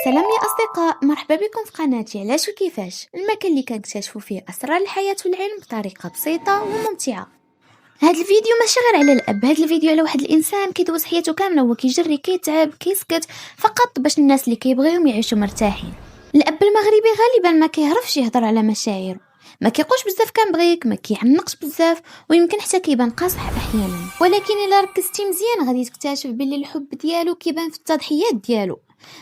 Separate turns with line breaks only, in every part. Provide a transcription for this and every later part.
سلام يا أصدقاء، مرحبا بكم في قناتي علاش وكيفاش، المكان اللي كنكتشفوا فيه أسرار الحياة والعلم بطريقة بسيطة وممتعة. هاد الفيديو ماشي غير على الأب، هاد الفيديو على واحد الإنسان كيدوز حياته كاملة هو كيجري كيتعب كيسكت فقط باش الناس اللي كيبغيهم يعيشوا مرتاحين. الأب المغربي غالبا ما كيعرفش يهضر على مشاعره، ما كيقولش بزاف كنبغيك، ما كيعنقش بزاف، ويمكن حتى كيبان قاصح احيانا، ولكن الا ركزتي مزيان غادي تكتشف بلي الحب ديالو كيبان في التضحيات ديالو.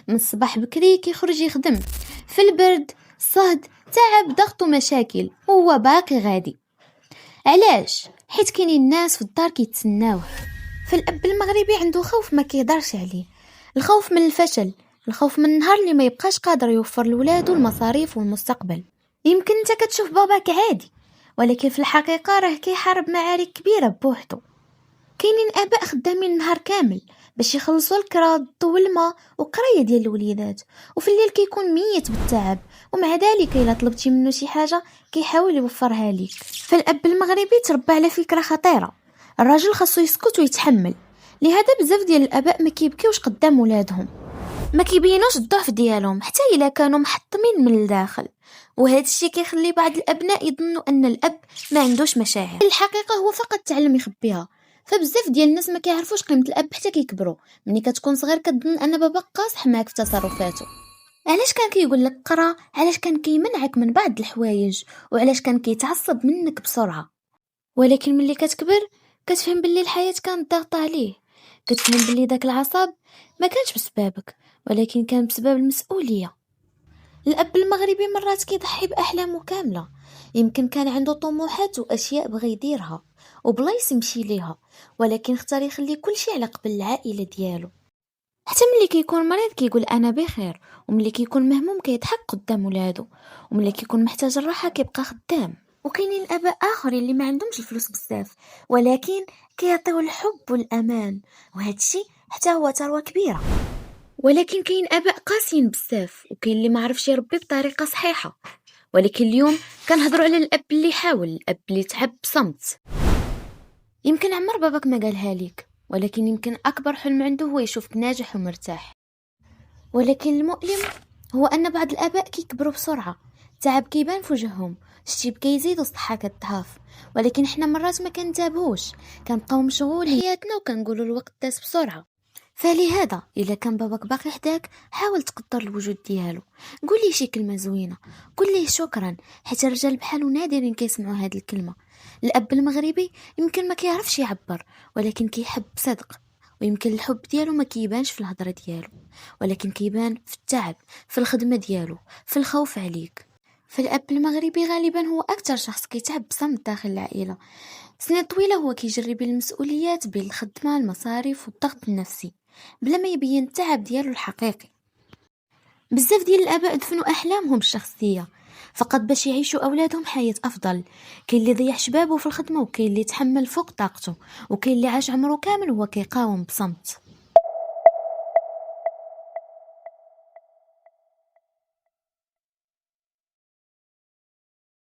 من الصباح بكري كيخرج يخدم في البرد، صهد، تعب، ضغط ومشاكل، وهو باقي غادي. علاش؟ حيت كاينين ناس في الدار كيتسناوه. فالاب المغربي عنده خوف ما كيهضرش عليه، الخوف من الفشل، الخوف من النهار اللي ما يبقاش قادر يوفر لولادو المصاريف والمستقبل. يمكن انت كتشوف باباك عادي، ولكن في الحقيقة راه كيحارب معارك كبيرة بوحدو. كاينين اباء خدامين النهار كامل باش يخلصوا الكرا، الضو والماء وقرايه ديال الوليدات، وفي الليل كيكون ميت بالتعب، ومع ذلك الا طلبتي منه شي حاجه كيحاول يوفرها لك. فالاب المغربي تربى على فكره خطيره، الراجل خاصو يسكت ويتحمل. لهذا بزاف ديال الاباء ما كيبكيوش قدام ولادهم، ما كيبينوش الضعف ديالهم حتى الا كانوا محطمين من الداخل، وهذا الشيء كيخلي بعض الابناء يظنوا ان الاب ما عندوش مشاعر. الحقيقه هو فقط تعلم يخبيها. فبزاف ديال الناس ما كيعرفوش قيمه الاب حتى كيكبروا. ملي كتكون صغير كتظن ان باباك قاصح معك في تصرفاته. علاش كان كيقول لك قرا، علاش كان كيمنعك من بعض الحوايج، وعلاش كان كيتعصب منك بسرعه. ولكن ملي كتكبر كتفهم باللي الحياه كانت ضاغطه عليه، كتفهم باللي داك العصب ما كانش بسببك، ولكن كان بسبب المسؤوليه. الاب المغربي مرات كيضحي باحلامه كامله، يمكن كان عنده طموحات واشياء بغى يديرها وبلايص يمشي ليها، ولكن اختار يخلي كل شيء على قبل العائله ديالو. حتى ملي كيكون مريض كيقول انا بخير، وملي كيكون مهموم كيضحك قدام ولادو، وملي كيكون محتاج الراحه كيبقى خدام. وكاينين اباء اخرين اللي ما عندهمش الفلوس بزاف، ولكن كيعطيو الحب والامان، وهذا الشيء حتى هو ثروه كبيره. ولكن كاين اباء قاسيين بزاف، وكاين اللي ما عرفش يربي بطريقه صحيحه. ولكن اليوم كنهضروا على الاب اللي حاول، الاب اللي تعب بصمت. يمكن عمر باباك ما قالها ليك، ولكن يمكن اكبر حلم عنده هو يشوفك ناجح ومرتاح. ولكن المؤلم هو ان بعض الاباء كيكبروا بسرعه، تعب كيبان في وجههم، الشيب كيزيد والصحه كتضعف، ولكن حنا مرات ما كنتابعوش، كنبقاو مشغولين حياتنا وكنقولوا الوقت داز بسرعه. فلهذا الا كان باباك باقي حداك حاول تقدر الوجود ديالو، قول ليه شي كلمه زوينه، قول ليه شكرا، حيت الرجال بحالو نادرين كيسمعوا هذه الكلمه. الاب المغربي يمكن ما كيعرفش يعبر، ولكن كيحب بصدق، ويمكن الحب ديالو ما كيبانش في الهضره ديالو، ولكن كيبان في التعب، في الخدمه ديالو، في الخوف عليك. فالاب المغربي غالبا هو اكثر شخص كيتعب بصمت داخل العائله. سنين طويله هو كيجري بين المسؤوليات، بين الخدمه، المصاريف والضغط النفسي، بلا ما يبين التعب ديالو الحقيقي. بزاف ديال الاباء دفنوا احلامهم الشخصيه فقط باش يعيشوا اولادهم حياه افضل. كاين اللي ضيع شبابه في الخدمه، وكاين اللي تحمل فوق طاقته، وكاين اللي عاش عمره كامل وهو كيقاوم بصمت.